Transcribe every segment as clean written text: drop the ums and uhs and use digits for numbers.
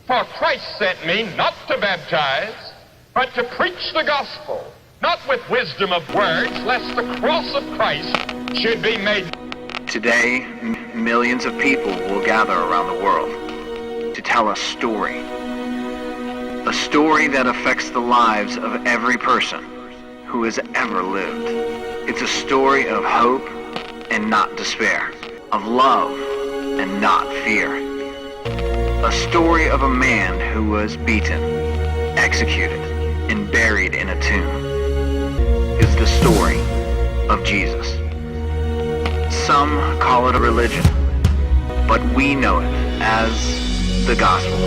For Christ sent me not to baptize, but to preach the gospel, not with wisdom of words, lest the cross of Christ should be made. Today, millions of people will gather around the world to tell a story that affects the lives of every person who has ever lived. It's a story of hope and not despair, of love and not fear. A story of a man who was beaten, executed, and buried in a tomb. It's the story of Jesus. Some call it a religion, but we know it as the gospel.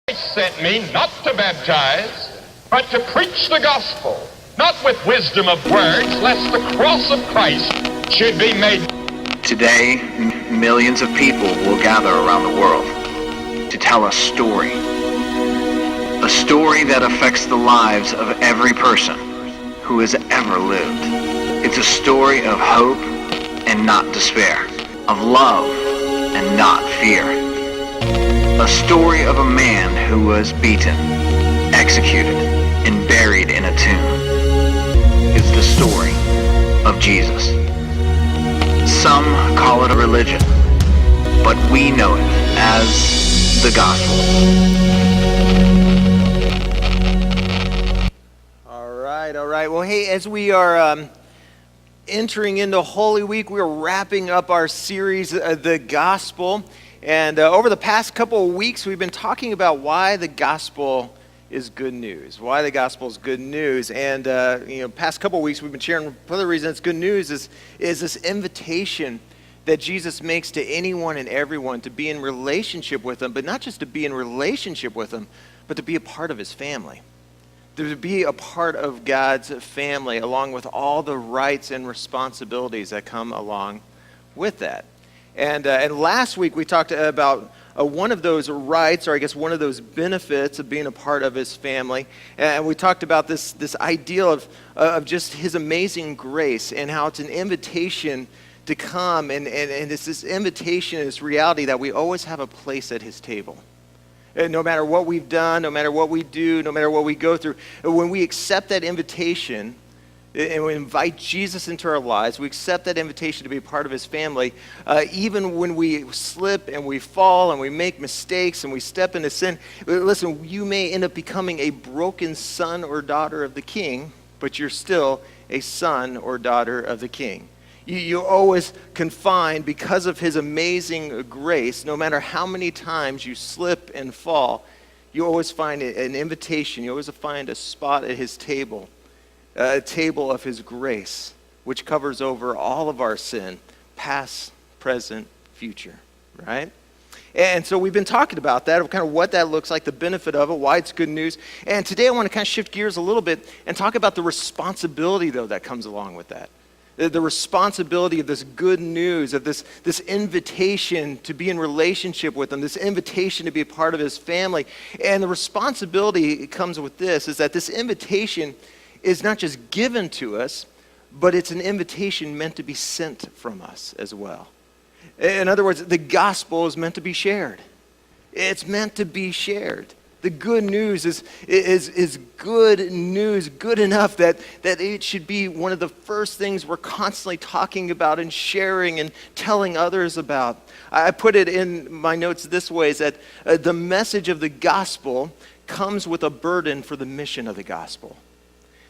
Christ sent me not to baptize, but to preach the gospel, not with wisdom of words, lest the cross of Christ should be made. Today, millions of people will gather around the world to tell a story that affects the lives of every person who has ever lived. It's a story of hope and not despair, of love and not fear. A story of a man who was beaten, executed, and buried in a tomb. It's the story of Jesus. Some call it a religion, but we know it as the gospel. All right. Well, hey, as we are entering into Holy Week, we're wrapping up our series, The Gospel. And over the past couple of weeks, we've been talking about why the gospel is good news. Why the gospel is good news. And, past couple of weeks, we've been sharing, one of the reasons it's good news is this invitation that Jesus makes to anyone and everyone to be in relationship with him, but not just to be in relationship with him, but to be a part of his family. To be a part of God's family, along with all the rights and responsibilities that come along with that. And last week we talked about one of those rights, or I guess one of those benefits of being a part of his family. And we talked about this ideal of just his amazing grace and how it's an invitation to come. And it's this invitation, this reality that we always have a place at his table. And no matter what we've done, no matter what we do, no matter what we go through, when we accept that invitation and we invite Jesus into our lives, we accept that invitation to be a part of his family, even when we slip and we fall and we make mistakes and we step into sin. Listen, you may end up becoming a broken son or daughter of the King, but you're still a son or daughter of the King. You always can find, because of his amazing grace, no matter how many times you slip and fall, you always find an invitation. You always find a spot at his table, a table of his grace, which covers over all of our sin, past, present, future, right? And so we've been talking about that, kind of what that looks like, the benefit of it, why it's good news. And today I want to kind of shift gears a little bit and talk about the responsibility, though, that comes along with that. The responsibility of this good news, of this invitation to be in relationship with him, this invitation to be a part of his family. And the responsibility comes with this, is that this invitation is not just given to us, but it's an invitation meant to be sent from us as well. In other words, the gospel is meant to be shared. It's meant to be shared. The good news is good news, good enough that it should be one of the first things we're constantly talking about and sharing and telling others about. I put it in my notes this way, is that the message of the gospel comes with a burden for the mission of the gospel.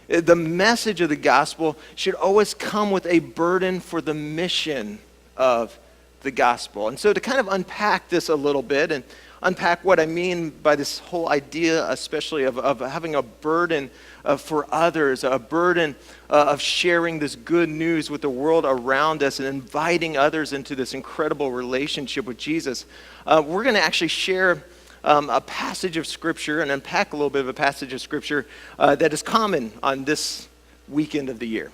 The message of the gospel should always come with a burden for the mission of the gospel. And so to kind of unpack this a little bit and unpack what I mean by this whole idea, especially of having a burden for others, a burden of sharing this good news with the world around us and inviting others into this incredible relationship with Jesus. We're going to actually share a passage of Scripture and unpack a little bit of a passage of Scripture that is common on this weekend of the year.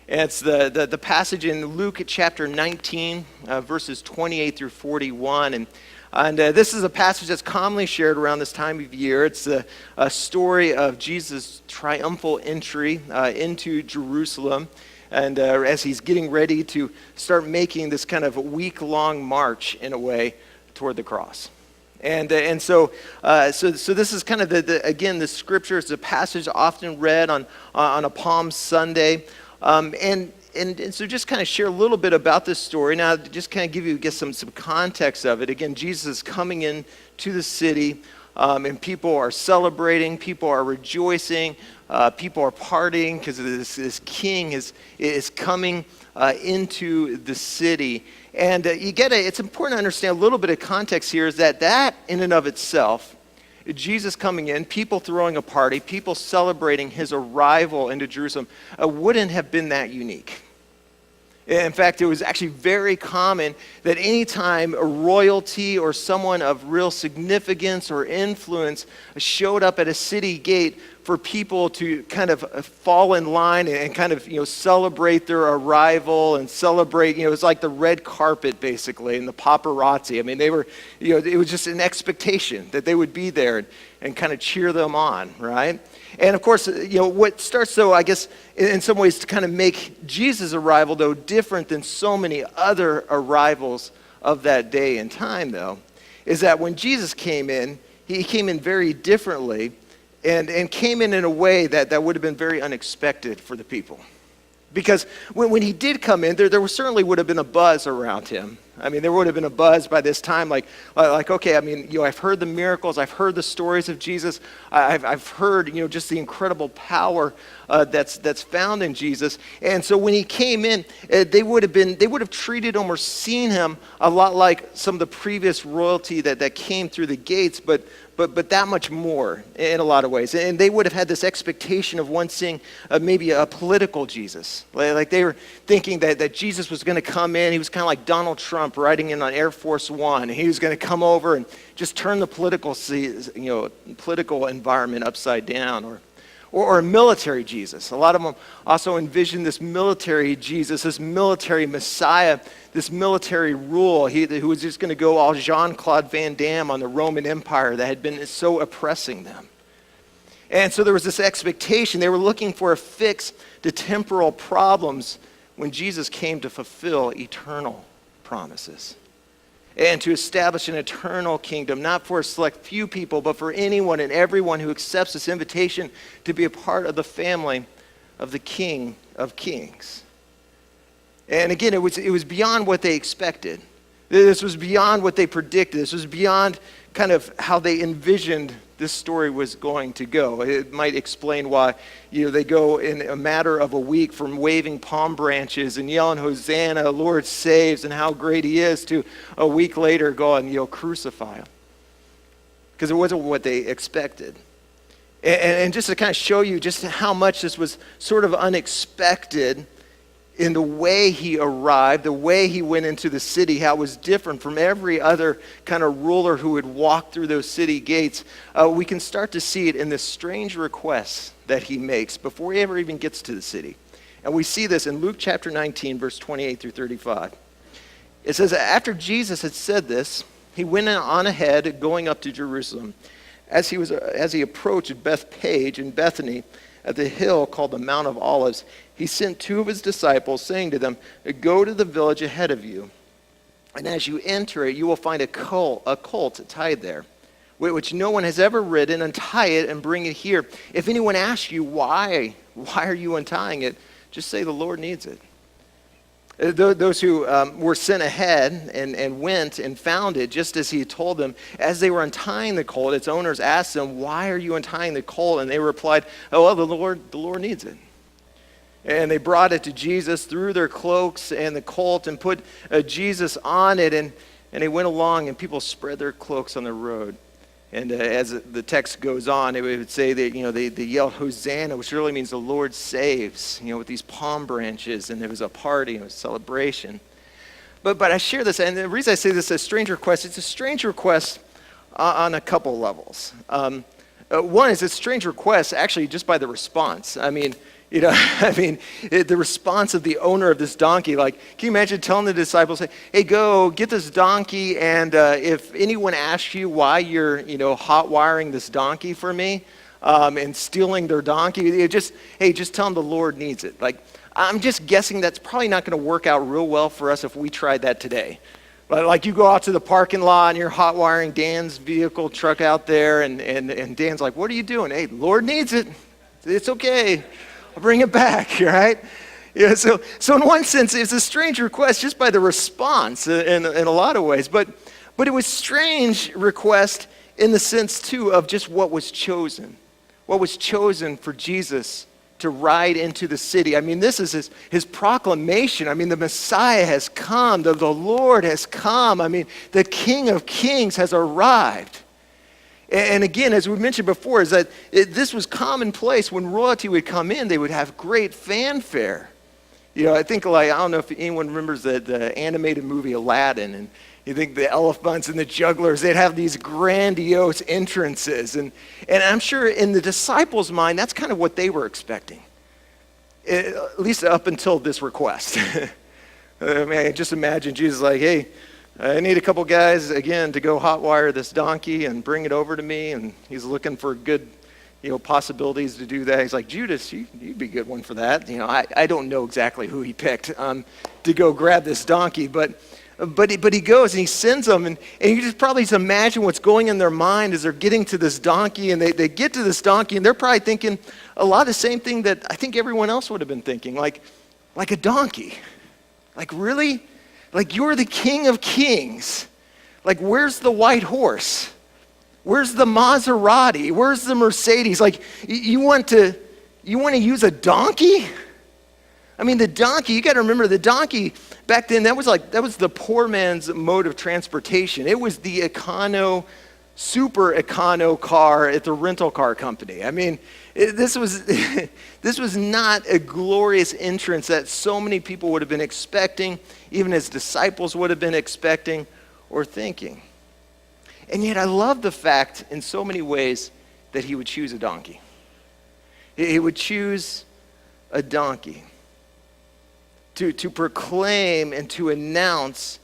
And it's the passage in Luke chapter 19, verses 28 through 41. And this is a passage that's commonly shared around this time of year. It's a story of Jesus' triumphal entry into Jerusalem. and as he's getting ready to start making this kind of week-long march, in a way, toward the cross. So this is kind of again, the scripture. It's a passage often read on a Palm Sunday, and so just kind of share a little bit about this story. Now, just kind of give you some context of it. Again, Jesus is coming in to the city, and people are celebrating, people are rejoicing, people are partying because this king is coming into the city. And it's important to understand a little bit of context here is that in and of itself, Jesus coming in, people throwing a party, people celebrating his arrival into Jerusalem, wouldn't have been that unique. In fact, it was actually very common that anytime a royalty or someone of real significance or influence showed up at a city gate, for people to kind of fall in line and kind of, celebrate their arrival and celebrate, it was like the red carpet basically and the paparazzi. I mean, they were, it was just an expectation that they would be there and kind of cheer them on, right? And of course, what starts though, I guess, in some ways to kind of make Jesus' arrival though different than so many other arrivals of that day and time though, is that when Jesus came in, he came in very differently and came in a way that would have been very unexpected for the people. Because when he did come in, there certainly would have been a buzz around him. I mean, there would have been a buzz by this time, like okay, I mean, I've heard the miracles, I've heard the stories of Jesus, I've heard, just the incredible power that's found in Jesus. And so when he came in, they would have treated him or seen him a lot like some of the previous royalty that came through the gates, but that much more in a lot of ways. And they would have had this expectation of one seeing maybe a political Jesus. Like they were thinking that Jesus was going to come in. He was kind of like Donald Trump riding in on Air Force One. He was going to come over and just turn the political environment upside down. Or a military Jesus. A lot of them also envision this military Jesus, this military Messiah, this military rule, who was just going to go all Jean-Claude Van Damme on the Roman Empire that had been so oppressing them. And so there was this expectation. They were looking for a fix to temporal problems when Jesus came to fulfill eternal promises and to establish an eternal kingdom, not for a select few people, but for anyone and everyone who accepts this invitation to be a part of the family of the King of Kings. And again, it was beyond what they expected. This was beyond what they predicted. This was beyond kind of how they envisioned this story was going to go. It might explain why, they go in a matter of a week from waving palm branches and yelling, Hosanna, Lord saves, and how great he is, to a week later go and, crucify him. Because it wasn't what they expected. And just to kind of show you just how much this was sort of unexpected in the way he arrived, the way he went into the city, how it was different from every other kind of ruler who would walk through those city gates, we can start to see it in this strange request that he makes before he ever even gets to the city. And we see this in Luke chapter 19, verse 28 through 35. It says, after Jesus had said this, he went on ahead, going up to Jerusalem. As he approached Bethpage in Bethany, at the hill called the Mount of Olives, he sent two of his disciples, saying to them, go to the village ahead of you, and as you enter it, you will find a colt tied there, which no one has ever ridden. Untie it and bring it here. If anyone asks you, why are you untying it, just say the Lord needs it. Those who were sent ahead and went and found it just as he had told them. As they were untying the colt, its owners asked them, why are you untying the colt? And they replied, oh, well, the Lord needs it. And they brought it to Jesus, threw their cloaks and the colt, and put Jesus on it. And they went along, and people spread their cloaks on the road. And as the text goes on, it would say that, they yelled Hosanna, which really means the Lord saves, with these palm branches. And there was a party and a celebration. But I share this, and the reason I say this is a strange request, it's a strange request on a couple levels. One is a strange request actually just by the response. The response of the owner of this donkey, like, can you imagine telling the disciples, hey, go get this donkey, and if anyone asks you why you're, hot wiring this donkey for me, and stealing their donkey, just tell them the Lord needs it. Like, I'm just guessing that's probably not going to work out real well for us if we tried that today. But like you go out to the parking lot and you're hot wiring Dan's vehicle truck out there, and Dan's like, what are you doing? Hey, the Lord needs it. It's okay. I'll bring it back, right? Yeah, so in one sense, it's a strange request just by the response in a lot of ways. But it was strange request in the sense, too, of just what was chosen. What was chosen for Jesus to ride into the city. I mean, this is his proclamation. I mean, the Messiah has come. The Lord has come. I mean, the King of Kings has arrived. And again, as we mentioned before, is that this was commonplace. When royalty would come in, they would have great fanfare. You know, I think, like, I don't know if anyone remembers the animated movie Aladdin, and you think the elephants and the jugglers, they'd have these grandiose entrances. And I'm sure in the disciples' mind, that's kind of what they were expecting, at least up until this request. I mean, I just imagine Jesus like, hey, I need a couple guys, again, to go hot wire this donkey and bring it over to me. And he's looking for good, possibilities to do that. He's like, Judas, you'd be a good one for that. I don't know exactly who he picked to go grab this donkey, but he goes and he sends them, and you just probably just imagine what's going in their mind as they're getting to this donkey, and they get to this donkey, and they're probably thinking a lot of the same thing that I think everyone else would have been thinking, like a donkey. Like, really? Like, you're the King of Kings. Like, where's the white horse? Where's the Maserati? Where's the Mercedes? Like, you want to use a donkey? I mean, the donkey, you got to remember, the donkey back then, that was the poor man's mode of transportation. It was the super econo car at the rental car company. I mean, this was not a glorious entrance that so many people would have been expecting, even his disciples would have been expecting or thinking. And yet I love the fact in so many ways that he would choose a donkey. He would choose a donkey to proclaim and to announce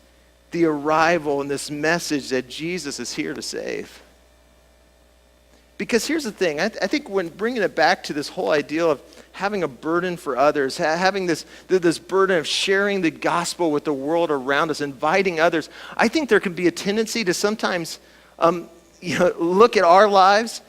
the arrival and this message that Jesus is here to save. Because here's the thing, I think when bringing it back to this whole idea of having a burden for others, having this burden of sharing the gospel with the world around us, inviting others, I think there can be a tendency to sometimes look at our lives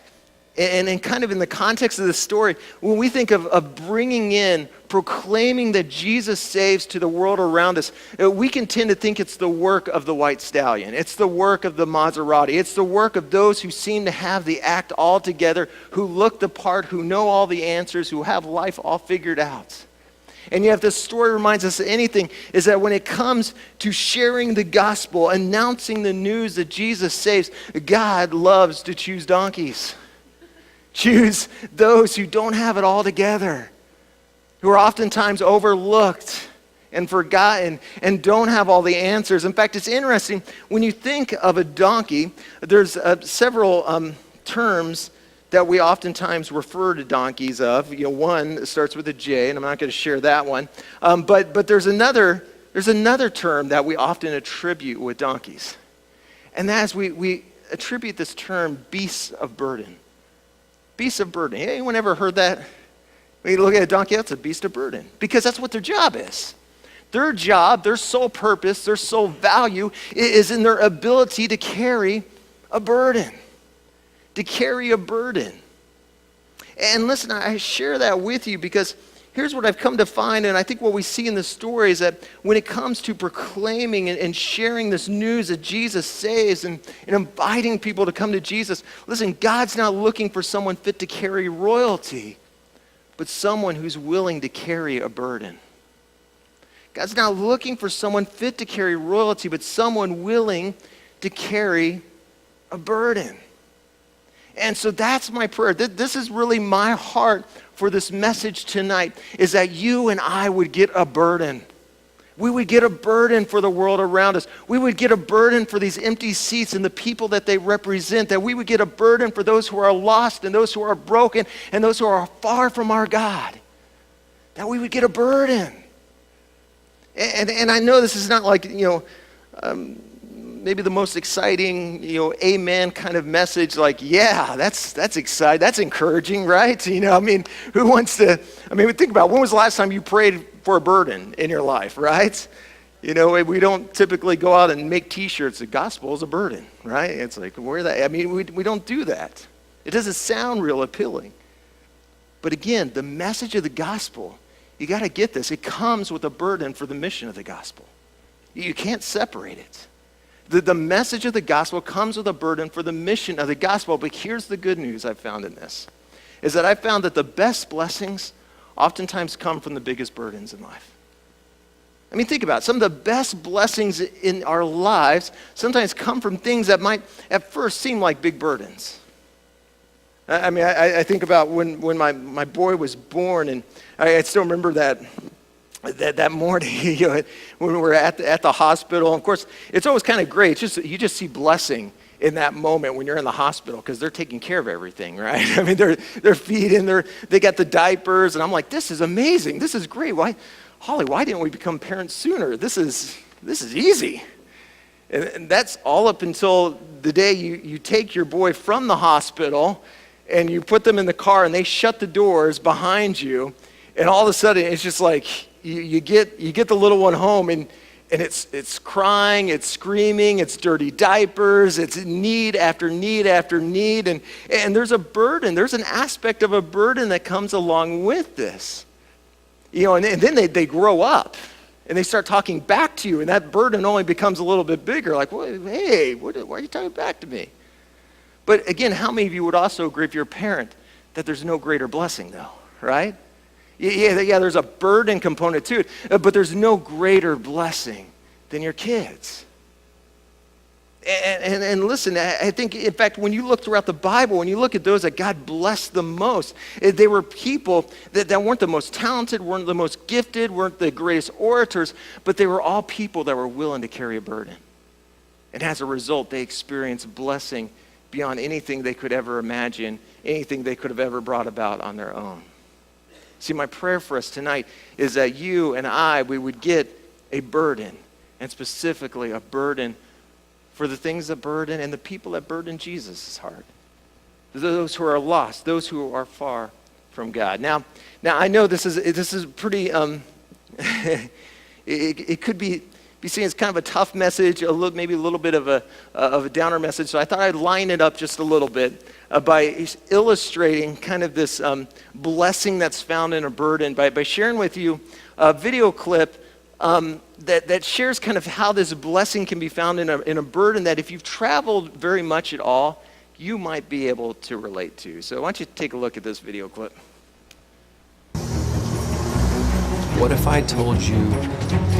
and kind of in the context of this story, when we think of bringing in, proclaiming that Jesus saves to the world around us, we can tend to think it's the work of the white stallion. It's the work of the Maserati. It's the work of those who seem to have the act all together, who look the part, who know all the answers, who have life all figured out. And yet, if this story reminds us of anything, is that when it comes to sharing the gospel, announcing the news that Jesus saves, God loves to choose donkeys. Choose those who don't have it all together, who are oftentimes overlooked and forgotten and don't have all the answers. In fact, it's interesting, when you think of a donkey, there's several terms that we oftentimes refer to donkeys of. One starts with a J, and I'm not going to share that one. But there's another term that we often attribute with donkeys. And that is we attribute this term beasts of burden. Beasts of burden. Anyone ever heard that? When you look at a donkey, that's a beast of burden. Because that's what their job is. Their job, their sole purpose, their sole value is in their ability to carry a burden. To carry a burden. And listen, I share that with you because here's what I've come to find, and I think what we see in the story is that when it comes to proclaiming and sharing this news that Jesus saves and inviting people to come to Jesus, listen, God's not looking for someone fit to carry royalty, but someone who's willing to carry a burden. God's not looking for someone fit to carry royalty, but someone willing to carry a burden. And so that's my prayer. This is really my heart for this message tonight, is that you and I would get a burden. We would get a burden for the world around us. We would get a burden for these empty seats and the people that they represent. That we would get a burden for those who are lost and those who are broken and those who are far from our God. That we would get a burden. And I know this is not like, maybe the most exciting, amen kind of message, like, yeah, that's exciting, that's encouraging, right? Who wants to, think about, when was the last time you prayed for a burden in your life, right? You know, we don't typically go out and make t-shirts. The gospel is a burden, right? It's like, we don't do that. It doesn't sound real appealing. But again, the message of the gospel, you got to get this. It comes with a burden for the mission of the gospel. You can't separate it. The message of the gospel comes with a burden for the mission of the gospel. But here's the good news I've found in this, is that I found that the best blessings oftentimes come from the biggest burdens in life. I mean, think about it. Some of the best blessings in our lives sometimes come from things that might at first seem like big burdens. I mean, I think about when my boy was born, and I still remember that morning, you know, when we were at the hospital. Of course, it's always kind of great. You just see blessing in that moment when you're in the hospital, because they're taking care of everything, right? I mean, they're feeding, they got the diapers, and I'm like, this is amazing. This is great. Holly, why didn't we become parents sooner? This is easy. And that's all up until the day you take your boy from the hospital and you put them in the car and they shut the doors behind you, and all of a sudden it's just like you get the little one home, and it's crying, it's screaming, it's dirty diapers, it's need after need after need, and there's a burden, there's an aspect of a burden that comes along with this. You know, and then they grow up and they start talking back to you, and that burden only becomes a little bit bigger. Like, well, hey, why are you talking back to me? But again, how many of you would also agree, if you're a parent, that there's no greater blessing though, right? Yeah, there's a burden component to it, but there's no greater blessing than your kids. And listen, I think, in fact, when you look throughout the Bible, when you look at those that God blessed the most, they were people that weren't the most talented, weren't the most gifted, weren't the greatest orators, but they were all people that were willing to carry a burden. And as a result, they experienced blessing beyond anything they could ever imagine, anything they could have ever brought about on their own. See, my prayer for us tonight is that you and we would get a burden, and specifically a burden for the things that burden and the people that burden Jesus' heart. Those who are lost, those who are far from God. Now I know this is pretty, it could be seen as kind of a tough message, maybe a little bit of a downer message. So I thought I'd line it up just a little bit by illustrating kind of this blessing that's found in a burden by sharing with you a video clip that shares kind of how this blessing can be found in a burden that, if you've traveled very much at all, you might be able to relate to. So why don't you take a look at this video clip. What if I told you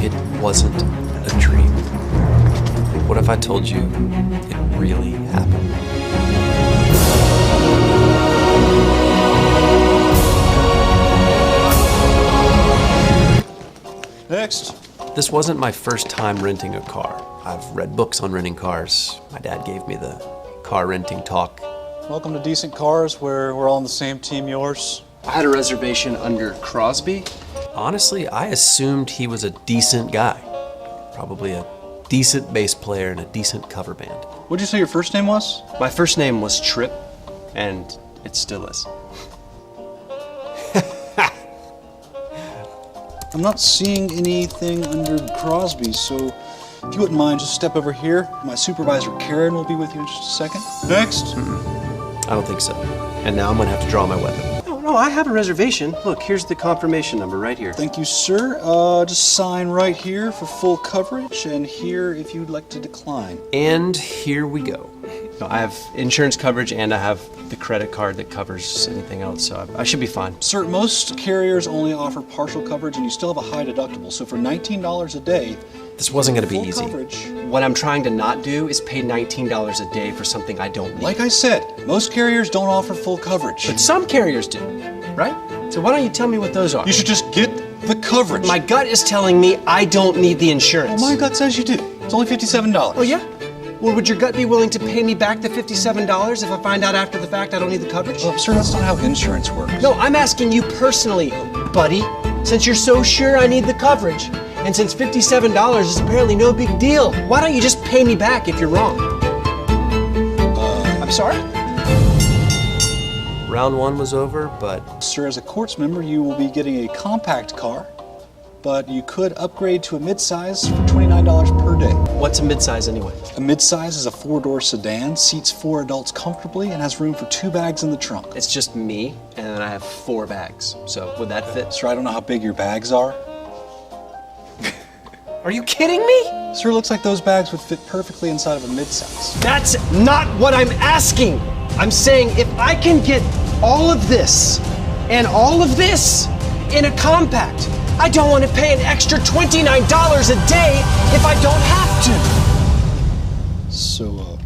it wasn't a dream? What if I told you it really happened? Next. This wasn't my first time renting a car. I've read books on renting cars. My dad gave me the car renting talk. Welcome to Decent Cars, where we're all on the same team, yours. I had a reservation under Crosby. Honestly, I assumed he was a decent guy. Probably a decent bass player in a decent cover band. What'd you say your first name was? My first name was Tripp, and it still is. I'm not seeing anything under Crosby, so if you wouldn't mind, just step over here. My supervisor, Karen, will be with you in just a second. Next. I don't think so. And now I'm gonna have to draw my weapon. No, I have a reservation. Look, here's the confirmation number right here. Thank you, sir. Just sign right here for full coverage, and here if you'd like to decline. And here we go. No, I have insurance coverage, and I have the credit card that covers anything else, so I should be fine. Sir, most carriers only offer partial coverage, and you still have a high deductible. So for $19 a day, This wasn't gonna be full easy. coverage. What I'm trying to not do is pay $19 a day for something I don't need. Like I said, most carriers don't offer full coverage. But some carriers do, right? So why don't you tell me what those are? You should just get the coverage. My gut is telling me I don't need the insurance. Well, my gut says you do. It's only $57. Oh, yeah? Well, would your gut be willing to pay me back the $57 if I find out after the fact I don't need the coverage? Well, sir, that's not how insurance works. No, I'm asking you personally, buddy. Since you're so sure I need the coverage, and since $57 is apparently no big deal, why don't you just pay me back if you're wrong? I'm sorry? Round one was over, but Sir, as a courts member, you will be getting a compact car but you could upgrade to a midsize for $29 per day. What's a midsize anyway? A midsize is a 4-door sedan, seats 4 adults comfortably, and has room for 2 bags in the trunk. It's just me, and then I have 4 bags. So would that fit? Sir, I don't know how big your bags are. Are you kidding me? Sir, it looks like those bags would fit perfectly inside of a midsize. That's not what I'm asking. I'm saying if I can get all of this and all of this in a compact, I don't want to pay an extra $29 a day if I don't have to. So,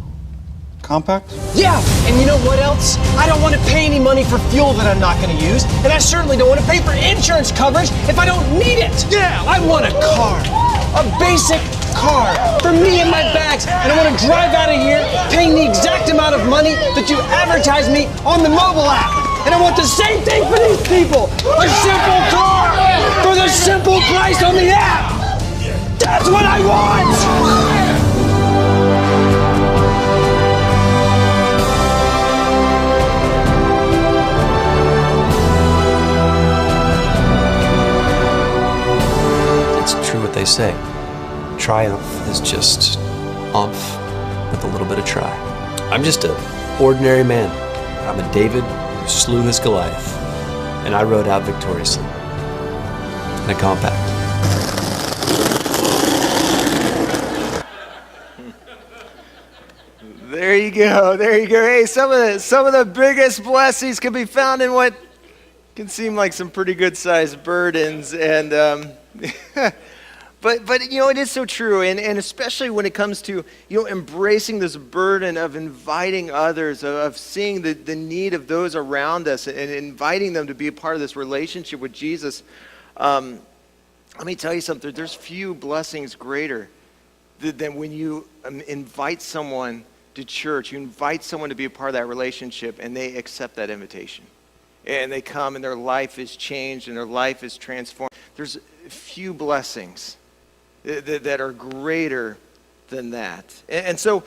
compact? Yeah, and you know what else? I don't want to pay any money for fuel that I'm not going to use, and I certainly don't want to pay for insurance coverage if I don't need it. Yeah, I want a car, a basic car for me and my bags, and I want to drive out of here paying the exact amount of money that you advertise me on the mobile app. And I want the same thing for these people, a simple car for the simple price on the app. That's what I want. It's true what they say. Triumph is just umph with a little bit of try. I'm just an ordinary man. I'm a David who slew his Goliath, and I rode out victoriously in a compact. There you go. There you go. Hey, some of the biggest blessings can be found in what can seem like some pretty good sized burdens, and but you know, it is so true, and especially when it comes to, you know, embracing this burden of inviting others, of seeing the need of those around us, and inviting them to be a part of this relationship with Jesus. Let me tell you something. There's few blessings greater than when you invite someone to church. You invite someone to be a part of that relationship, and they accept that invitation. And they come, and their life is changed, and their life is transformed. There's few blessings that are greater than that. And so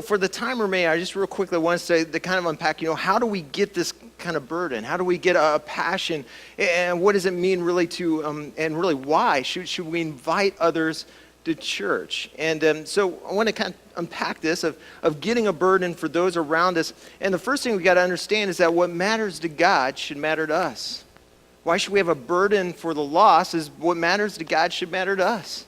for the time remaining, I just real quickly want to say, to kind of unpack, you know, how do we get this kind of burden? How do we get a passion? And what does it mean really to, and really why should we invite others to church? And so I want to kind of unpack this of getting a burden for those around us. And the first thing we got to understand is that what matters to God should matter to us. Why should we have a burden for the lost? Is what matters to God should matter to us.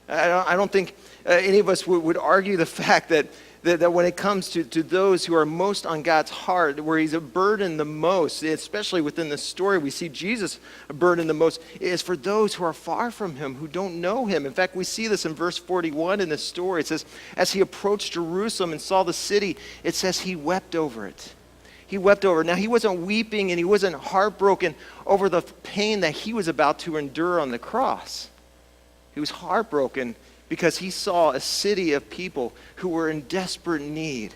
I don't think any of us would argue the fact that when it comes to those who are most on God's heart, where he's a burden the most, especially within the story, we see Jesus a burden the most, is for those who are far from him, who don't know him. In fact, we see this in verse 41 in this story. It says, as he approached Jerusalem and saw the city, it says he wept over it. He wept over it. Now, he wasn't weeping and he wasn't heartbroken over the pain that he was about to endure on the cross. He was heartbroken because he saw a city of people who were in desperate need.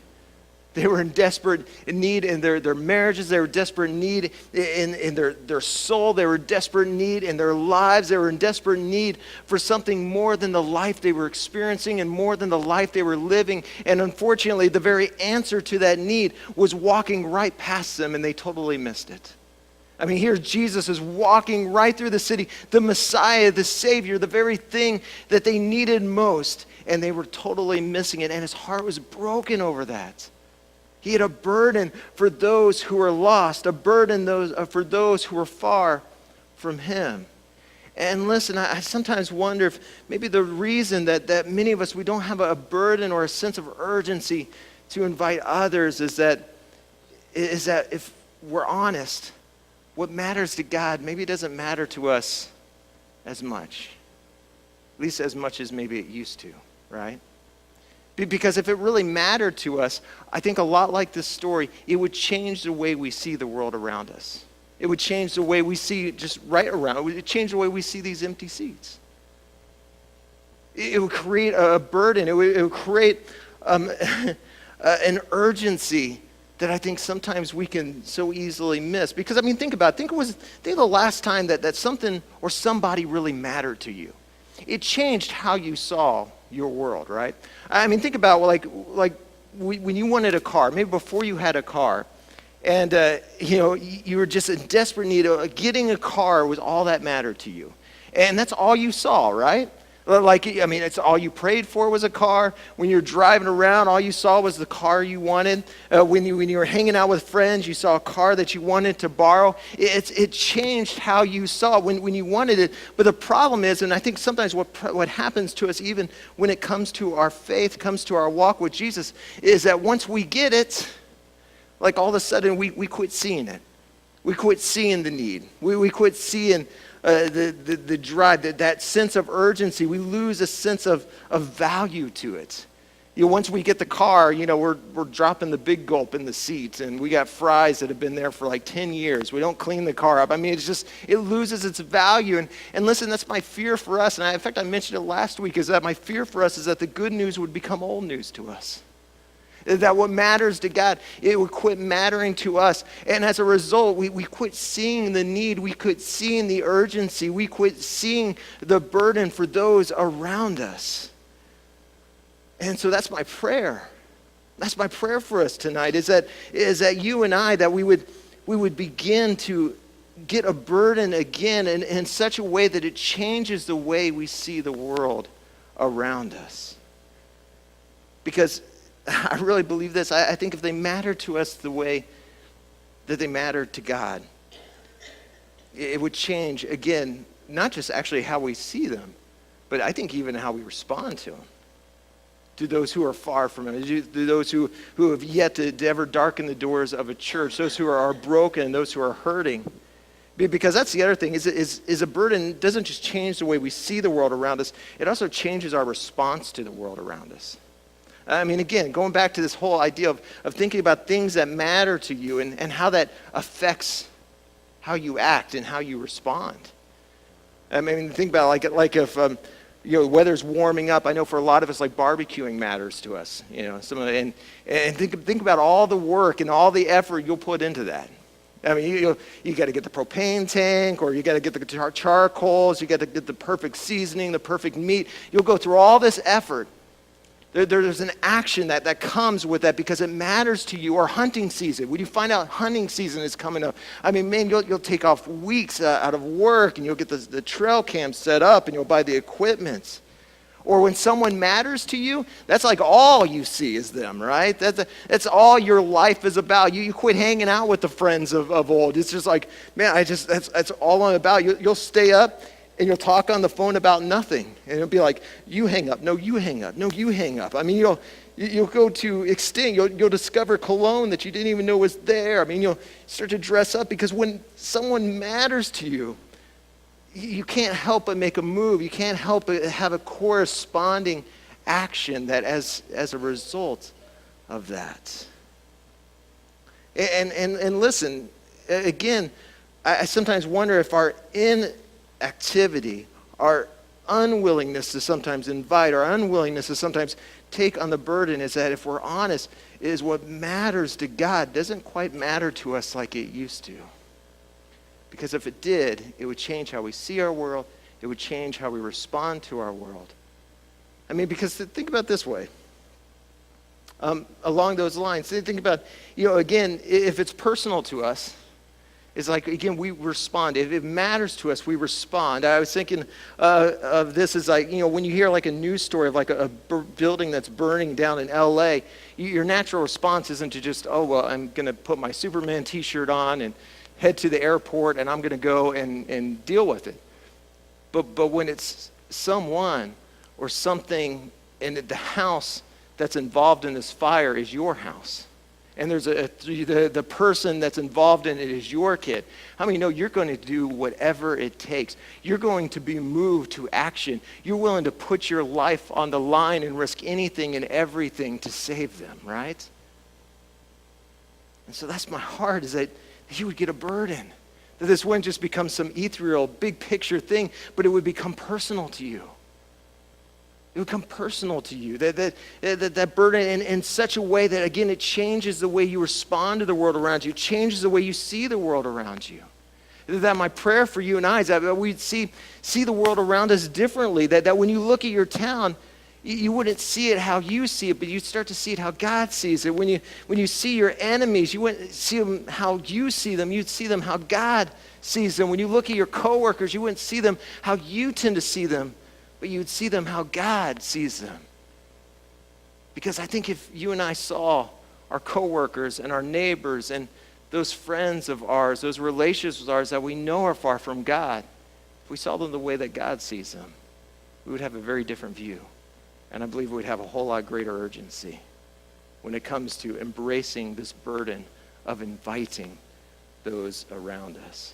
They were in desperate need in their marriages. They were desperate need in their soul. They were in desperate need in their lives. They were in desperate need for something more than the life they were experiencing and more than the life they were living. And unfortunately, the very answer to that need was walking right past them, and they totally missed it. I mean, here Jesus is walking right through the city, the Messiah, the Savior, the very thing that they needed most, and they were totally missing it, and his heart was broken over that. He had a burden for those who were lost, a burden for those who were far from him. And listen, I sometimes wonder if maybe the reason that many of us, we don't have a burden or a sense of urgency to invite others is that if we're honest, what matters to God, maybe it doesn't matter to us as much. At least as much as maybe it used to, right? Because if it really mattered to us, I think a lot like this story, it would change the way we see the world around us. It would change the way we see just right around. It would change the way we see these empty seats. It would create a burden. It would create an urgency that I think sometimes we can so easily miss. Because, I mean, think about it. Think the last time that something or somebody really mattered to you. It changed how you saw your world, right? I mean, think about like when you wanted a car, maybe before you had a car, and you were just in desperate need of getting a car was all that mattered to you. And that's all you saw, right? Like, I mean, it's all you prayed for was a car. When you're driving around, all you saw was the car you wanted. When you were hanging out with friends, you saw a car that you wanted to borrow. It changed how you saw when you wanted it. But the problem is, and I think sometimes what happens to us, even when it comes to our faith, comes to our walk with Jesus, is that once we get it, like all of a sudden we quit seeing it. We quit seeing the need. We quit seeing the drive, that sense of urgency. We lose a sense of value to it. Once we get the car, we're dropping the big gulp in the seats, and we got fries that have been there for like 10 years. We don't clean the car up. I mean, it loses its value. And listen, that's my fear for us. And in fact, I mentioned it last week, is that my fear for us is that the good news would become old news to us. That what matters to God, it would quit mattering to us. And as a result, we quit seeing the need. We quit seeing the urgency. We quit seeing the burden for those around us. And so that's my prayer. That's my prayer for us tonight, is that you and I, that we would begin to get a burden again in such a way that it changes the way we see the world around us. Because I really believe this. I think if they matter to us the way that they matter to God, it would change, again, not just actually how we see them, but I think even how we respond to them. To those who are far from Him, to those who have yet to ever darken the doors of a church, those who are broken, those who are hurting. Because that's the other thing, is a burden doesn't just change the way we see the world around us, it also changes our response to the world around us. I mean, again, going back to this whole idea of thinking about things that matter to you and how that affects how you act and how you respond. I mean, think about like if weather's warming up. I know for a lot of us, like barbecuing matters to us. And think about all the work and all the effort you'll put into that. I mean, you got to get the propane tank, or you got to get the charcoals, you got to get the perfect seasoning, the perfect meat. You'll go through all this effort. There's an action that comes with that because it matters to you. Or hunting season. When you find out hunting season is coming up, I mean, man, you'll take off weeks out of work, and you'll get the trail cam set up, and you'll buy the equipment. Or when someone matters to you, that's like all you see is them, right? That's all your life is about. You quit hanging out with the friends of old. It's just like, man, that's all I'm about. You'll stay up, and you'll talk on the phone about nothing. And it'll be like, you hang up. No, you hang up. No, you hang up. I mean, you'll go to extinct. You'll discover cologne that you didn't even know was there. I mean, you'll start to dress up because when someone matters to you, you can't help but make a move. You can't help but have a corresponding action that as a result of that. And listen, again, I sometimes wonder if our inactivity, our unwillingness to sometimes invite, our unwillingness to sometimes take on the burden, is that if we're honest, is what matters to God doesn't quite matter to us like it used to. Because if it did, it would change how we see our world. It would change how we respond to our world. I mean, because think about it this way. Along those lines, think about, again, if it's personal to us, it's like, again, we respond. If it matters to us, we respond. I was thinking of this as like, when you hear like a news story of like a building that's burning down in LA, your natural response isn't to just, oh, well, I'm going to put my Superman t-shirt on and head to the airport and I'm going to go and deal with it. But when it's someone or something in the house that's involved in this fire is your house, and there's the person that's involved in it is your kid, how many know you're going to do whatever it takes? You're going to be moved to action. You're willing to put your life on the line and risk anything and everything to save them, right? And so that's my heart, is that you would get a burden. That this wouldn't just become some ethereal, big picture thing, but it would become personal to you. It would become personal to you. That burden in such a way that, again, it changes the way you respond to the world around you. It changes the way you see the world around you. That my prayer for you and I is that we'd see the world around us differently. That when you look at your town, you wouldn't see it how you see it, but you'd start to see it how God sees it. When you see your enemies, you wouldn't see them how you see them. You'd see them how God sees them. When you look at your coworkers, you wouldn't see them how you tend to see them, but you'd see them how God sees them. Because I think if you and I saw our coworkers and our neighbors and those friends of ours, those relationships of ours that we know are far from God, if we saw them the way that God sees them, we would have a very different view. And I believe we'd have a whole lot greater urgency when it comes to embracing this burden of inviting those around us.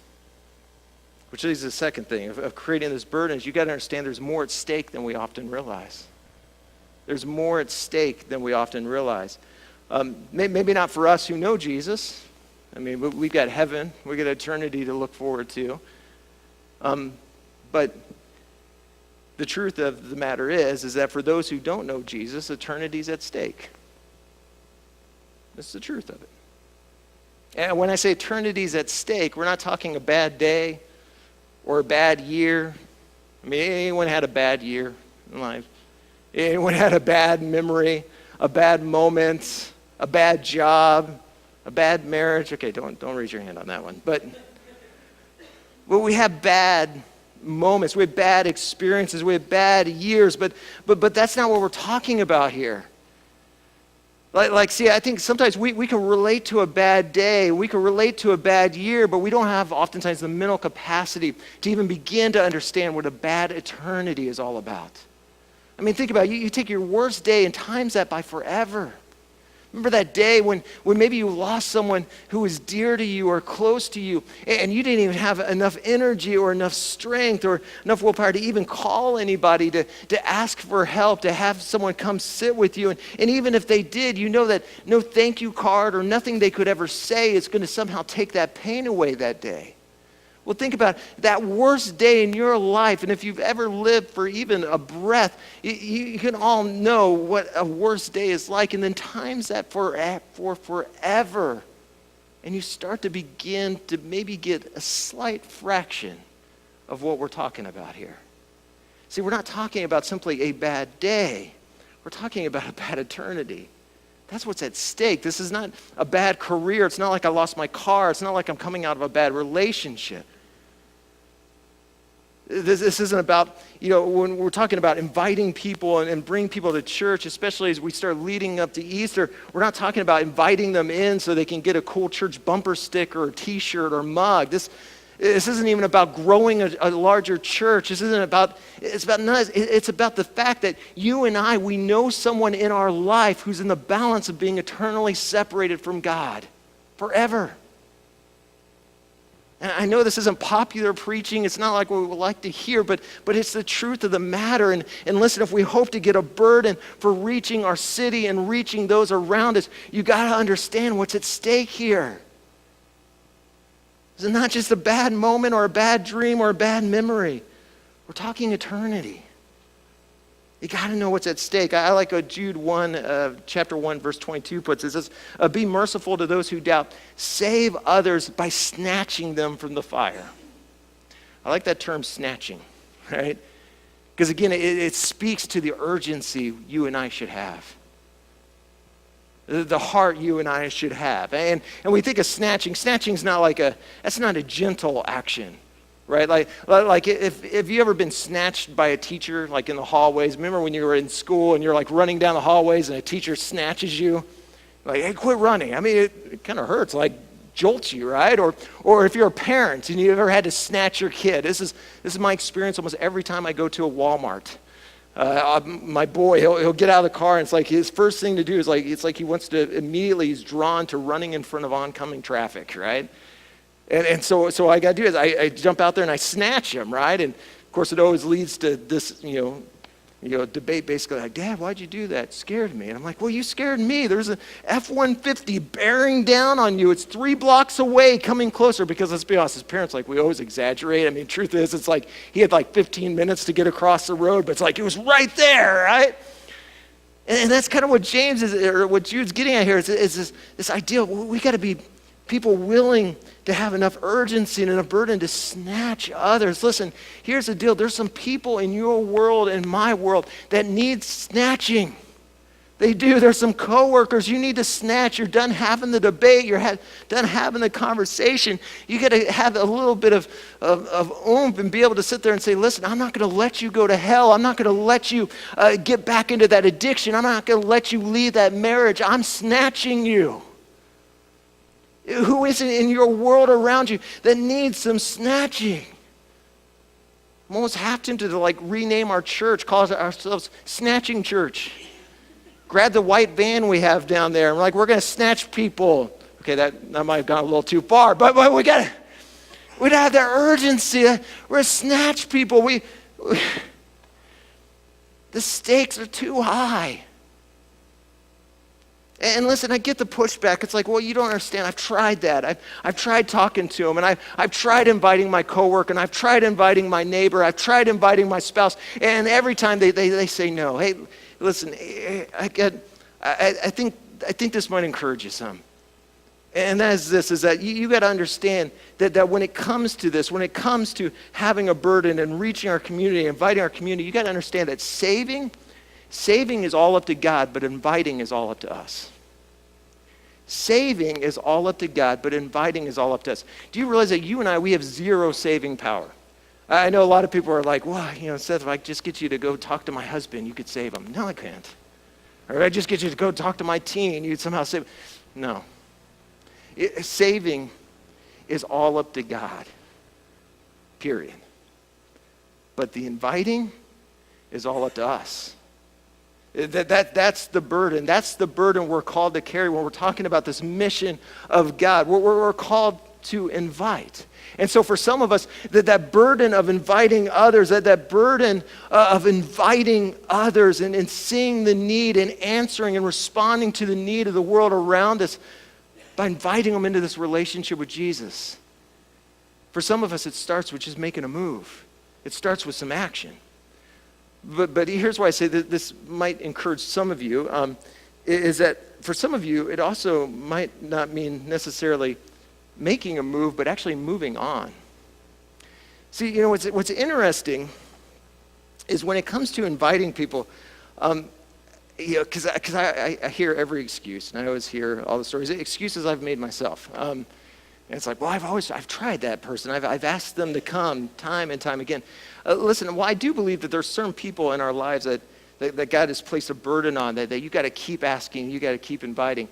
Which leads to the second thing of creating this burden is you got to understand there's more at stake than we often realize. There's more at stake than we often realize. Maybe not for us who know Jesus. I mean, we've got heaven. We've got eternity to look forward to. But the truth of the matter is that for those who don't know Jesus, eternity's at stake. That's the truth of it. And when I say eternity's at stake, we're not talking a bad day or a bad year. I mean, anyone had a bad year in life? Anyone had a bad memory, a bad moment, a bad job, a bad marriage? Okay, don't raise your hand on that one. But we have bad moments, we have bad experiences, we have bad years, but that's not what we're talking about here. See, I think sometimes we can relate to a bad day, we can relate to a bad year, but we don't have oftentimes the mental capacity to even begin to understand what a bad eternity is all about. I mean, think about it. You take your worst day and times that by forever. Remember that day when maybe you lost someone who was dear to you or close to you, and you didn't even have enough energy or enough strength or enough willpower to even call anybody, to ask for help, to have someone come sit with you. And even if they did, you know that no thank you card or nothing they could ever say is going to somehow take that pain away that day. Well, think about that worst day in your life, and if you've ever lived for even a breath, you can all know what a worst day is like, and then times that for forever, and you start to begin to maybe get a slight fraction of what we're talking about here. See, we're not talking about simply a bad day. We're talking about a bad eternity. That's what's at stake. This is not a bad career. It's not like I lost my car. It's not like I'm coming out of a bad relationship. This isn't about, when we're talking about inviting people and bringing people to church, especially as we start leading up to Easter, we're not talking about inviting them in so they can get a cool church bumper sticker or t-shirt or mug. This isn't even about growing a larger church. It's about the fact that you and I, we know someone in our life who's in the balance of being eternally separated from God forever. And I know this isn't popular preaching. It's not like what we would like to hear, but it's the truth of the matter. And listen, if we hope to get a burden for reaching our city and reaching those around us, you got to understand what's at stake here. It's not just a bad moment or a bad dream or a bad memory. We're talking eternity. You got to know what's at stake. I like what Jude 1, chapter 1, verse 22 puts. It says, be merciful to those who doubt. Save others by snatching them from the fire. I like that term, snatching, right? Because again, it speaks to the urgency you and I should have. The heart you and I should have. And we think of snatching. Snatching's not that's not a gentle action. Right? Like if you ever been snatched by a teacher, like in the hallways, remember when you were in school and you're like running down the hallways and a teacher snatches you? Like, hey, quit running. I mean, it kind of hurts, like jolts you, right? Or if you're a parent and you ever had to snatch your kid. This is my experience almost every time I go to a Walmart. My boy, he'll get out of the car and it's like his first thing to do is it's like he wants to immediately, he's drawn to running in front of oncoming traffic, right? And so what I got to do is I jump out there and I snatch him, right? And of course it always leads to this, debate basically like, Dad, why'd you do that? It scared me. And I'm like, well, you scared me. There's an F-150 bearing down on you. It's 3 blocks away coming closer because let's be honest, as parents, we always exaggerate. I mean, truth is, it's like he had 15 minutes to get across the road, but it's like it was right there, right? And that's kind of what James is, or what Jude's getting at here is this idea. We got to be People willing to have enough urgency and enough burden to snatch others. Listen, here's the deal. There's some people in your world and my world that need snatching. They do. There's some coworkers you need to snatch. You're done having the debate. You're done having the conversation. You got to have a little bit of oomph and be able to sit there and say, listen, I'm not going to let you go to hell. I'm not going to let you get back into that addiction. I'm not going to let you leave that marriage. I'm snatching you. Who is it in your world around you that needs some snatching? I'm almost half tempted to rename our church, call ourselves Snatching Church. Grab the white van we have down there. And we're going to snatch people. Okay, that might have gone a little too far, but we got to have that urgency. We're going to snatch people. The stakes are too high. And listen, I get the pushback. It's well, you don't understand. I've tried that. I've tried talking to them, and I've tried inviting my coworker, and I've tried inviting my neighbor. I've tried inviting my spouse, and every time they say no. Hey, listen, I think this might encourage you some. And that is this, is that you got to understand that when it comes to this, when it comes to having a burden and reaching our community, inviting our community, you got to understand that saving is all up to God, but inviting is all up to us. Saving is all up to God, but inviting is all up to us. Do you realize that you and I, we have zero saving power? I know a lot of people are like, well, Seth, if I just get you to go talk to my husband, you could save him. No, I can't. Or if I just get you to go talk to my teen, you'd somehow save him. No. Saving is all up to God, period. But the inviting is all up to us. That's the burden. That's the burden we're called to carry when we're talking about this mission of God. We're called to invite. And so for some of us, that burden of inviting others, that burden of inviting others and seeing the need and answering and responding to the need of the world around us by inviting them into this relationship with Jesus. For some of us, it starts with just making a move. It starts with some action. But here's why I say that this might encourage some of you, is that for some of you, it also might not mean necessarily making a move, but actually moving on. See, what's interesting is when it comes to inviting people, because I hear every excuse, and I always hear all the stories, excuses I've made myself. And it's well, I've tried that person. I've asked them to come time and time again. Listen, well, I do believe that there's certain people in our lives that God has placed a burden on, that you got to keep asking, you got to keep inviting.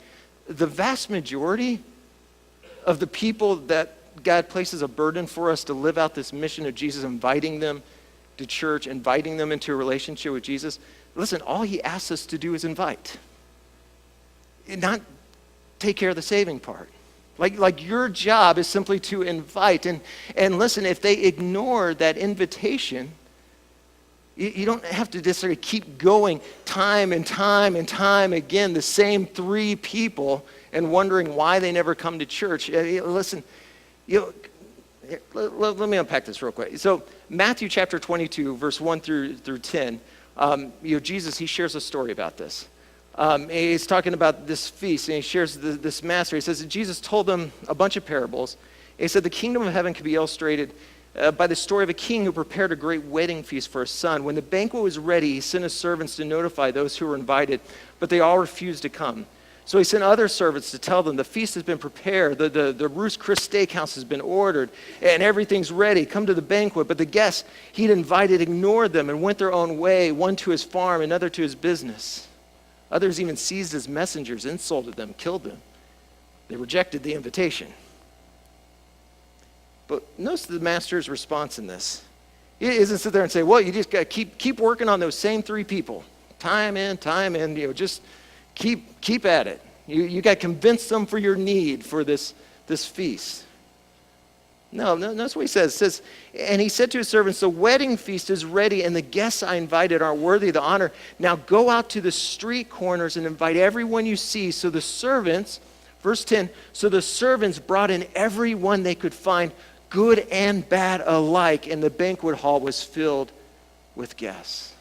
The vast majority of the people that God places a burden for us to live out this mission of Jesus, inviting them to church, inviting them into a relationship with Jesus, listen, all he asks us to do is invite. And not take care of the saving part. Like your job is simply to invite. And listen, if they ignore that invitation, you don't have to necessarily keep going time and time and time again, the same 3 people, and wondering why they never come to church. Listen, let me unpack this real quick. So Matthew chapter 22, verse 1 through 10, Jesus, he shares a story about this. He's talking about this feast, and he shares this master. He says that Jesus told them a bunch of parables. He said the kingdom of heaven can be illustrated by the story of a king who prepared a great wedding feast for his son. When the banquet was ready, he sent his servants to notify those who were invited, but they all refused to come. So he sent other servants to tell them, the feast has been prepared, the Ruth's Chris Steakhouse has been ordered, and everything's ready. Come to the banquet. But the guests he'd invited ignored them and went their own way, one to his farm, another to his business. Others even seized his messengers, insulted them, killed them. They rejected the invitation. But notice the master's response in this. He doesn't sit there and say, well, you just got to keep working on those same 3 people. Time in, just keep at it. You got to convince them for your need for this feast. No, that's what he says. It says, and he said to his servants, the wedding feast is ready, and the guests I invited aren't worthy of the honor. Now go out to the street corners and invite everyone you see. So the servants, verse 10, so the servants brought in everyone they could find, good and bad alike, and the banquet hall was filled with guests.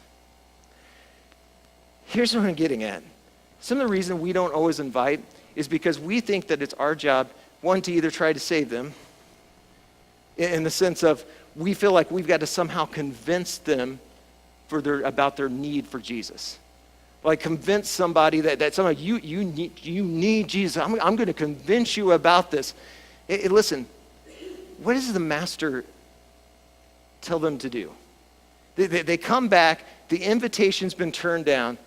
Here's what I'm getting at. Some of the reason we don't always invite is because we think that it's our job One, to either try to save them, in the sense of we feel like we've got to somehow convince them about their need for Jesus. Like convince somebody that somehow you need Jesus. I'm going to convince you about this. Listen, what does the master tell them to do? They come back, the invitation's been turned down.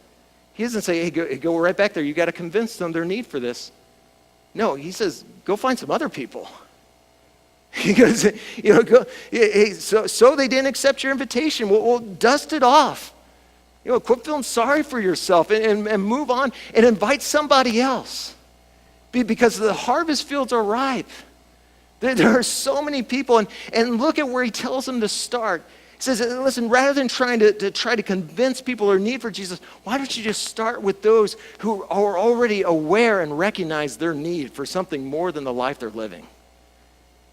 He doesn't say, hey, go right back there. You got to convince them their need for this. No, he says, go find some other people. He goes, so they didn't accept your invitation. Well, dust it off. Quit feeling sorry for yourself and move on and invite somebody else. Because the harvest fields are ripe. There are so many people, and look at where he tells them to start. He says, listen, rather than trying to convince people their need for Jesus, why don't you just start with those who are already aware and recognize their need for something more than the life they're living?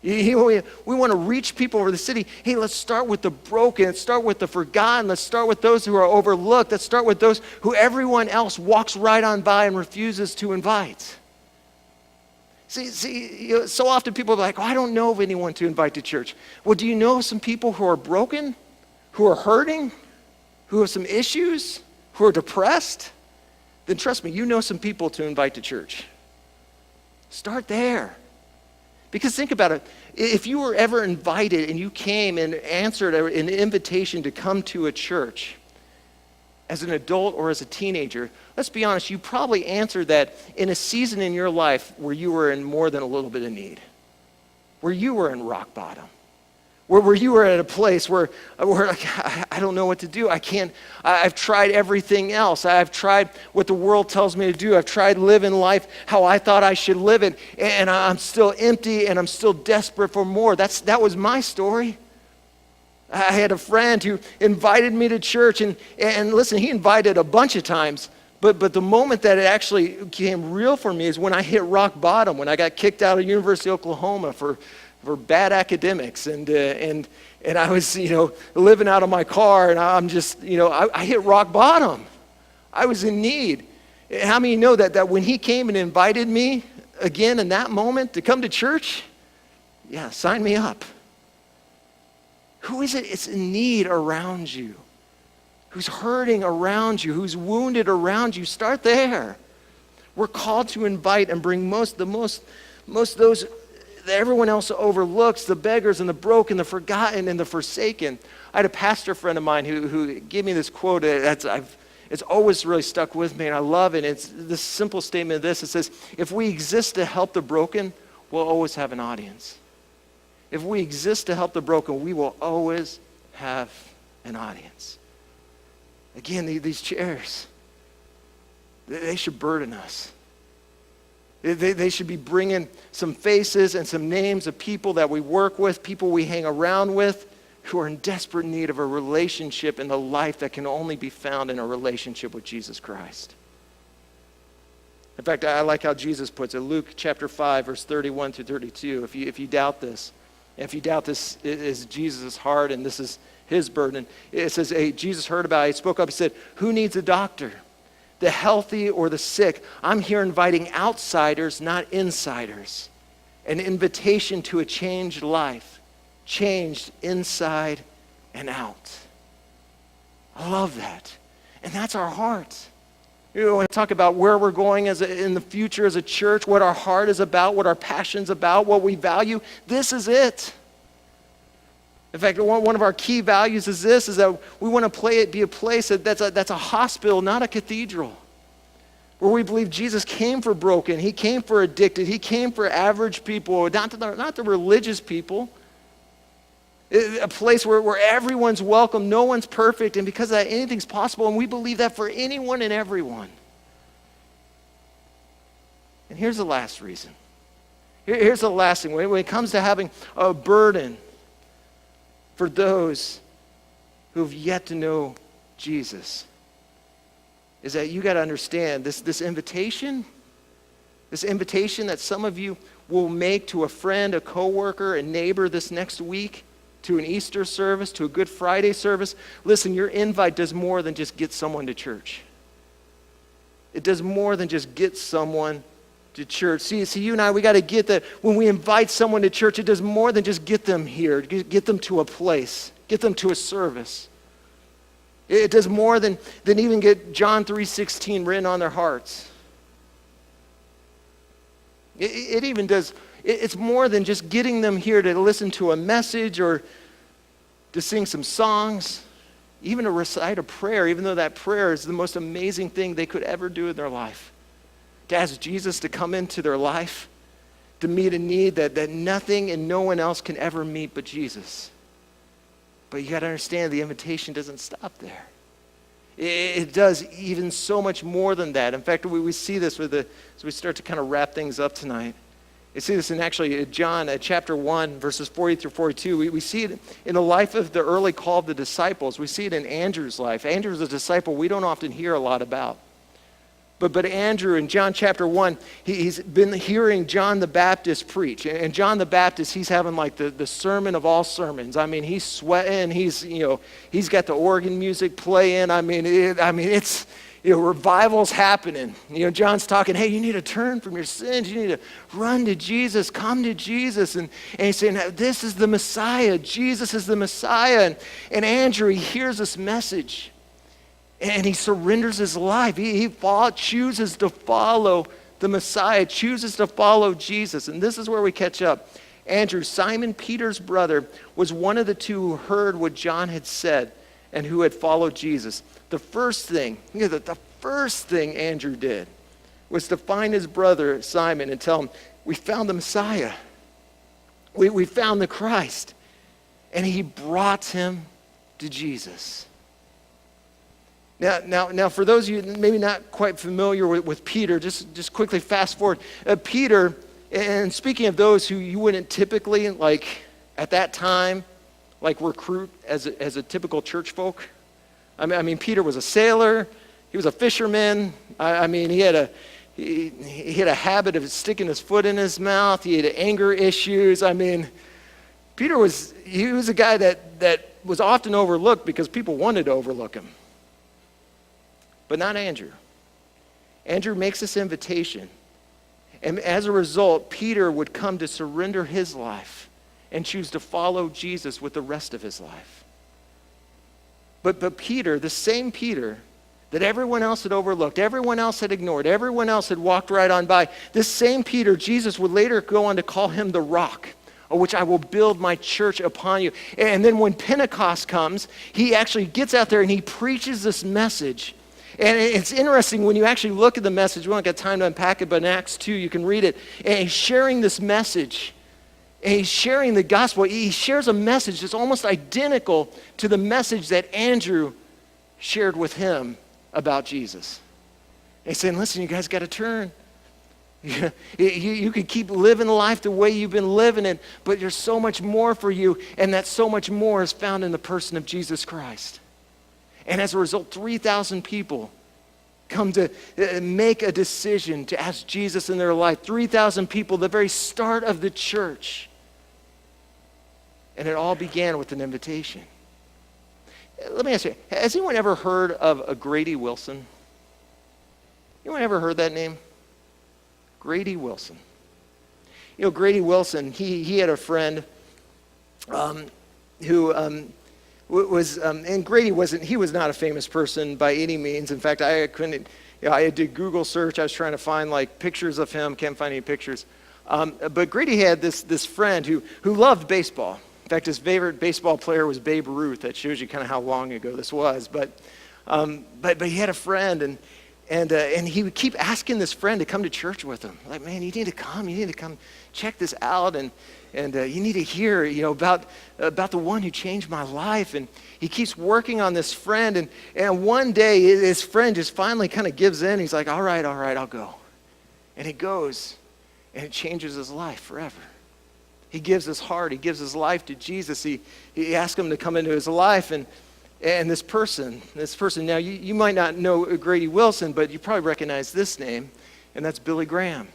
We want to reach people over the city. Hey, let's start with the broken. Let's start with the forgotten. Let's start with those who are overlooked. Let's start with those who everyone else walks right on by and refuses to invite. See, so often people are like, I don't know of anyone to invite to church. Well, do you know some people who are broken, who are hurting, who have some issues, who are depressed? Then trust me, you know some people to invite to church. Start there. Because think about it. If you were ever invited and you came and answered an invitation to come to a church as an adult or as a teenager, let's be honest, you probably answered that in a season in your life where you were in more than a little bit of need, where you were in rock bottom, where you were at a place where like, I don't know what to do. I've tried everything else. I've tried what the world tells me to do. I've tried living life how I thought I should live it, and I'm still empty and I'm still desperate for more. That was my story. I had a friend who invited me to church, and listen, he invited a bunch of times, but the moment that it actually became real for me is when I hit rock bottom, when I got kicked out of University of Oklahoma for bad academics, and I was, living out of my car, and I'm just, I hit rock bottom. I was in need. How many know that when he came and invited me again in that moment to come to church? Yeah, sign me up. Who is it? It's in need around you. Who's hurting around you? Who's wounded around you? Start there. We're called to invite and bring most those that everyone else overlooks, the beggars and the broken, the forgotten and the forsaken. I had a pastor friend of mine who gave me this quote. It's always really stuck with me, and I love it. It's this simple statement of this. It says, if we exist to help the broken, we'll always have an audience. If we exist to help the broken, we will always have an audience. Again, these chairs, they should burden us. They should be bringing some faces and some names of people that we work with, people we hang around with, who are in desperate need of a relationship in the life that can only be found in a relationship with Jesus Christ. In fact, I like how Jesus puts it. Luke chapter 5, verse 31 through 32. If you doubt this, is Jesus' heart and this is his burden, it says, hey, Jesus heard about it. He spoke up. He said, who needs a doctor? The healthy or the sick? I'm here inviting outsiders, not insiders. An invitation to a changed life, changed inside and out. I love that. And that's our heart. When we talk about where we're going in the future as a church, what our heart is about, what our passion's about, what we value, this is it. In fact, one of our key values is this, is that we want to be a place that's a hospital, not a cathedral. Where we believe Jesus came for broken, he came for addicted, he came for average people, not the religious people. A place where everyone's welcome, no one's perfect, and because of that, anything's possible, and we believe that for anyone and everyone. And here's the last reason. Here's the last thing. When it comes to having a burden for those who have yet to know Jesus, is that you got to understand this invitation that some of you will make to a friend, a coworker, a neighbor this next week, to an Easter service, to a Good Friday service. Listen, your invite does more than just get someone to church. It does more than just get someone to church. See, you and I, we got to get that when we invite someone to church, it does more than just get them here, get them to a place, get them to a service. It does more than even get John 3:16 written on their hearts. It even does, it's more than just getting them here to listen to a message or to sing some songs, even to recite a prayer, even though that prayer is the most amazing thing they could ever do in their life. To ask Jesus to come into their life, to meet a need that nothing and no one else can ever meet but Jesus. But you got to understand, the invitation doesn't stop there. It does even so much more than that. In fact, we see this as we start to kind of wrap things up tonight. You see this in actually John chapter 1, verses 40 through 42. We see it in the life of the early call of the disciples. We see it in Andrew's life. Andrew's a disciple we don't often hear a lot about. But Andrew, in John chapter 1, he's been hearing John the Baptist preach. And John the Baptist, he's having like the sermon of all sermons. I mean, he's sweating. He's got the organ music playing. It's revival's happening. John's talking, hey, you need to turn from your sins. You need to run to Jesus, come to Jesus. And he's saying, this is the Messiah. Jesus is the Messiah. And Andrew, he hears this message. And he surrenders his life. He chooses to follow the Messiah, chooses to follow Jesus. And this is where we catch up. Andrew, Simon Peter's brother, was one of the two who heard what John had said and who had followed Jesus. The first thing Andrew did was to find his brother Simon and tell him, we found the Messiah. We found the Christ. And he brought him to Jesus. Now, for those of you maybe not quite familiar with Peter, just quickly fast forward. Peter, and speaking of those who you wouldn't typically, like at that time, like recruit as a typical church folk. I mean, Peter was a sailor. He was a fisherman. He had a habit of sticking his foot in his mouth. He had anger issues. Peter was a guy that was often overlooked because people wanted to overlook him. But not Andrew. Andrew makes this invitation. And as a result, Peter would come to surrender his life and choose to follow Jesus with the rest of his life. But Peter, the same Peter that everyone else had overlooked, everyone else had ignored, everyone else had walked right on by, this same Peter, Jesus would later go on to call him the rock, of which I will build my church upon you. And then when Pentecost comes, he actually gets out there and he preaches this message. And it's interesting when you actually look at the message. We don't got time to unpack it, but in Acts 2, you can read it. And he's sharing this message. And he's sharing the gospel. He shares a message that's almost identical to the message that Andrew shared with him about Jesus. And he's saying, listen, you guys got to turn. You could keep living life the way you've been living it, but there's so much more for you. And that so much more is found in the person of Jesus Christ. And as a result, 3,000 people come to make a decision to ask Jesus in their life. 3,000 people, the very start of the church. And it all began with an invitation. Let me ask you, has anyone ever heard of a Grady Wilson? Anyone ever heard that name? Grady Wilson. Grady Wilson, he had a friend who was, and Grady was not a famous person by any means. In fact, I couldn't, I did Google search. I was trying to find like pictures of him. Can't find any pictures. But Grady had this friend who loved baseball. In fact, his favorite baseball player was Babe Ruth. That shows you kind of how long ago this was. But he had a friend, and he would keep asking this friend to come to church with him. Like, man, you need to come check this out, and you need to hear, about the one who changed my life. And he keeps working on this friend, and one day his friend just finally kind of gives in. He's like, all right, I'll go. And he goes, and it changes his life forever. He gives his heart, he gives his life to Jesus. He asks him to come into his life, and this person, now you might not know Grady Wilson, but you probably recognize this name, and that's Billy Graham.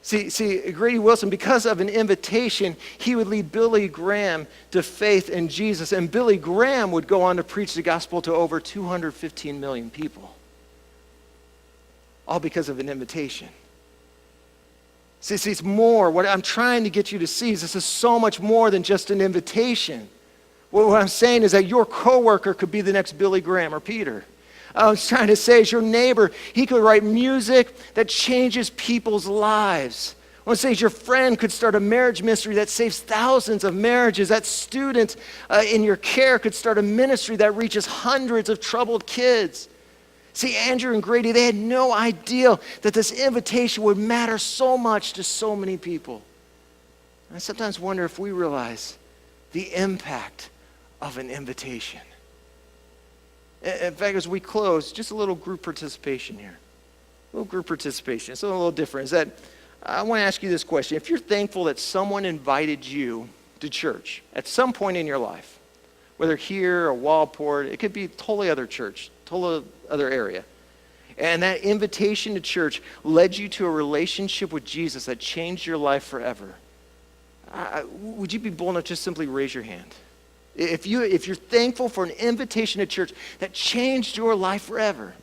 See, Grady Wilson, because of an invitation, he would lead Billy Graham to faith in Jesus, and Billy Graham would go on to preach the gospel to over 215 million people. All because of an invitation. See, it's more. What I'm trying to get you to see is this is so much more than just an invitation. What I'm saying is that your coworker could be the next Billy Graham or Peter. I was trying to say is your neighbor, he could write music that changes people's lives. I want to say is your friend could start a marriage ministry that saves thousands of marriages. That student in your care could start a ministry that reaches hundreds of troubled kids. See, Andrew and Grady, they had no idea that this invitation would matter so much to so many people. And I sometimes wonder if we realize the impact of an invitation. In fact, as we close, just a little group participation here. A little group participation. It's a little different. Is that I want to ask you this question. If you're thankful that someone invited you to church at some point in your life, whether here or Wallport, it could be a totally other church, totally other area, and that invitation to church led you to a relationship with Jesus that changed your life forever, would you be bold enough to just simply raise your hand? If you're thankful for an invitation to church that changed your life forever,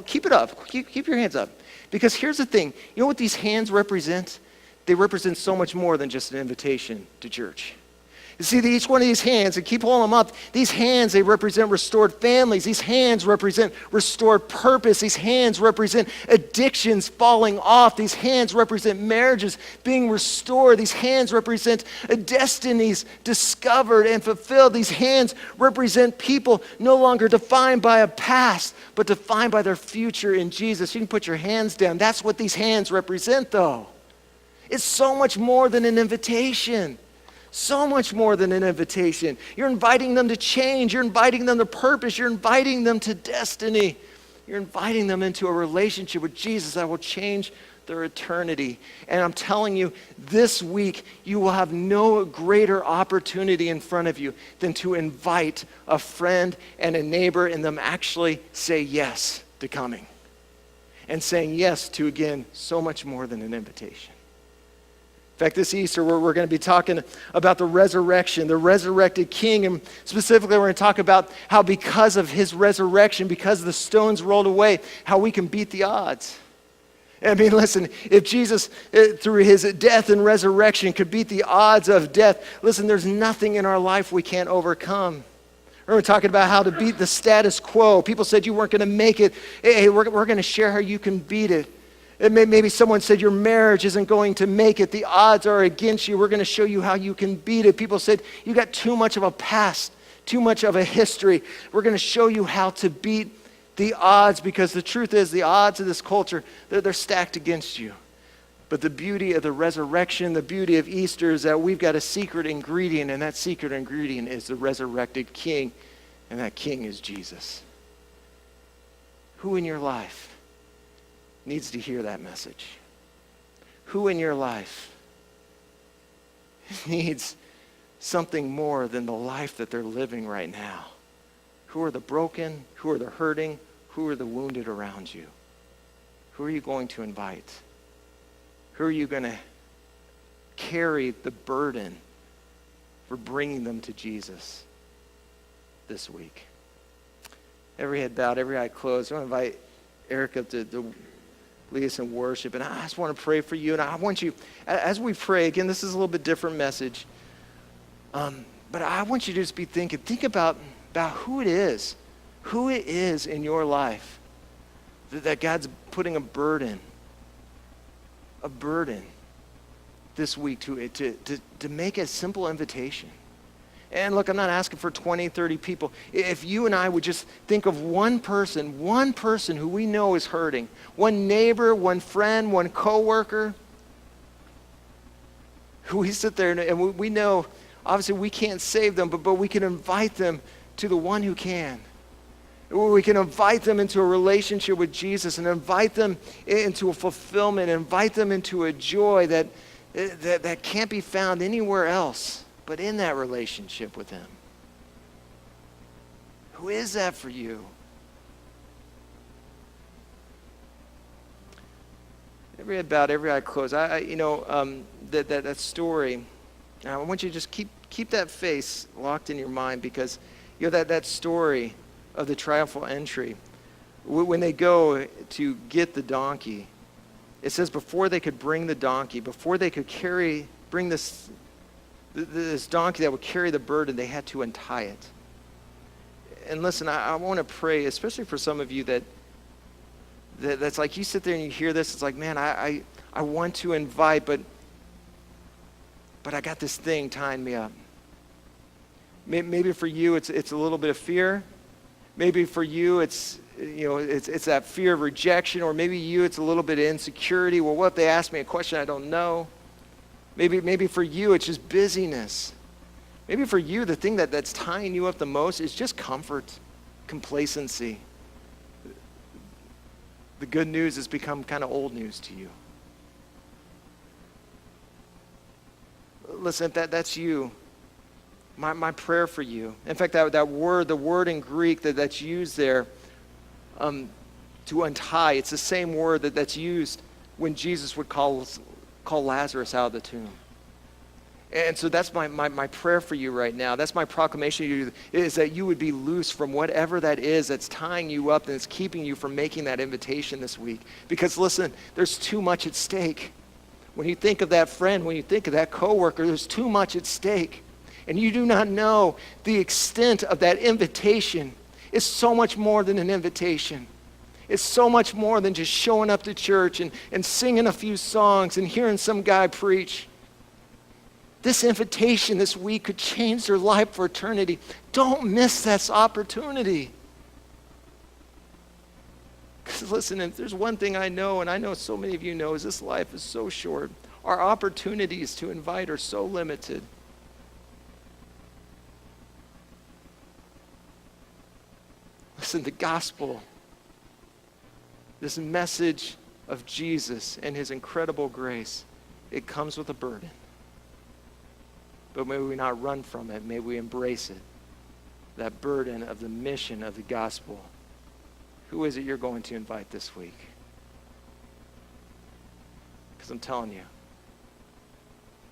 keep it up. Keep your hands up. Because here's the thing. You know what these hands represent? They represent so much more than just an invitation to church. You see, each one of these hands, and keep holding them up, these hands, they represent restored families. These hands represent restored purpose. These hands represent addictions falling off. These hands represent marriages being restored. These hands represent destinies discovered and fulfilled. These hands represent people no longer defined by a past, but defined by their future in Jesus. You can put your hands down. That's what these hands represent, though. It's so much more than an invitation. So much more than an invitation. You're inviting them to change. You're inviting them to purpose. You're inviting them to destiny. You're inviting them into a relationship with Jesus that will change their eternity. And I'm telling you, this week, you will have no greater opportunity in front of you than to invite a friend and a neighbor and them actually say yes to coming. And saying yes to, again, so much more than an invitation. In fact, this Easter, we're going to be talking about the resurrection, the resurrected King. And specifically, we're going to talk about how because of his resurrection, because the stones rolled away, how we can beat the odds. I mean, listen, if Jesus, through his death and resurrection, could beat the odds of death, listen, there's nothing in our life we can't overcome. We're talking about how to beat the status quo. People said you weren't going to make it. Hey, we're going to share how you can beat it. Maybe someone said your marriage isn't going to make it. The odds are against you. We're going to show you how you can beat it. People said you got too much of a past, too much of a history. We're going to show you how to beat the odds, because the truth is the odds of this culture, they're stacked against you. But the beauty of the resurrection, the beauty of Easter is that we've got a secret ingredient, and that secret ingredient is the resurrected King, and that King is Jesus. Who in your life needs to hear that message? Who in your life needs something more than the life that they're living right now? Who are the broken? Who are the hurting? Who are the wounded around you? Who are you going to invite? Who are you going to carry the burden for bringing them to Jesus this week? Every head bowed, every eye closed. I want to invite Eric up to lead us in worship. And I just want to pray for you. And I want you, as we pray, again, this is a little bit different message. But I want you to just be thinking, think about who it is in your life that God's putting a burden this week to make a simple invitation. And look, I'm not asking for 20, 30 people. If you and I would just think of one person who we know is hurting, one neighbor, one friend, one coworker, who we sit there and we know, obviously we can't save them, but we can invite them to the one who can. We can invite them into a relationship with Jesus and invite them into a fulfillment, invite them into a joy that can't be found anywhere else but in that relationship with him. Who is that for you? Every head bowed, every eye closed. That story, I want you to just keep that face locked in your mind, because that story of the triumphal entry, when they go to get the donkey, it says before they could bring the donkey, before they could bring this donkey that would carry the burden, they had to untie it. And listen, I want to pray, especially for some of you that's like, you sit there and you hear this, it's like, man, I want to invite, but I got this thing tying me up. Maybe for you, it's a little bit of fear. Maybe for you, it's that fear of rejection, or maybe it's a little bit of insecurity. Well, what if they ask me a question I don't know? Maybe for you, it's just busyness. Maybe for you, the thing that's tying you up the most is just comfort, complacency. The good news has become kind of old news to you. Listen, if that's you, my prayer for you. In fact, that word, the word in Greek that's used there, to untie, it's the same word that's used when Jesus would call Lazarus out of the tomb. And so that's my prayer for you right now. That's my proclamation to you, is that you would be loose from whatever that is that's tying you up and it's keeping you from making that invitation this week. Because listen, there's too much at stake. When you think of that friend, when you think of that coworker, there's too much at stake. And you do not know the extent of that invitation. It's so much more than an invitation. It's so much more than just showing up to church and singing a few songs and hearing some guy preach. This invitation this week could change their life for eternity. Don't miss that opportunity. Because listen, if there's one thing I know, and I know so many of you know, is this life is so short. Our opportunities to invite are so limited. Listen, the gospel, this message of Jesus and his incredible grace, it comes with a burden. But may we not run from it. May we embrace it. That burden of the mission of the gospel. Who is it you're going to invite this week? Because I'm telling you,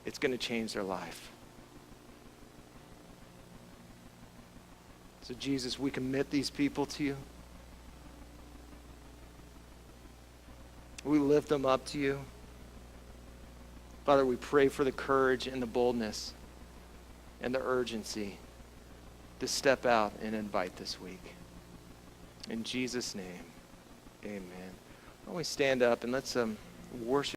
it's going to change their life. So Jesus, we commit these people to you. We lift them up to you. Father, we pray for the courage and the boldness and the urgency to step out and invite this week. In Jesus' name, amen. Why don't we stand up and let's worship.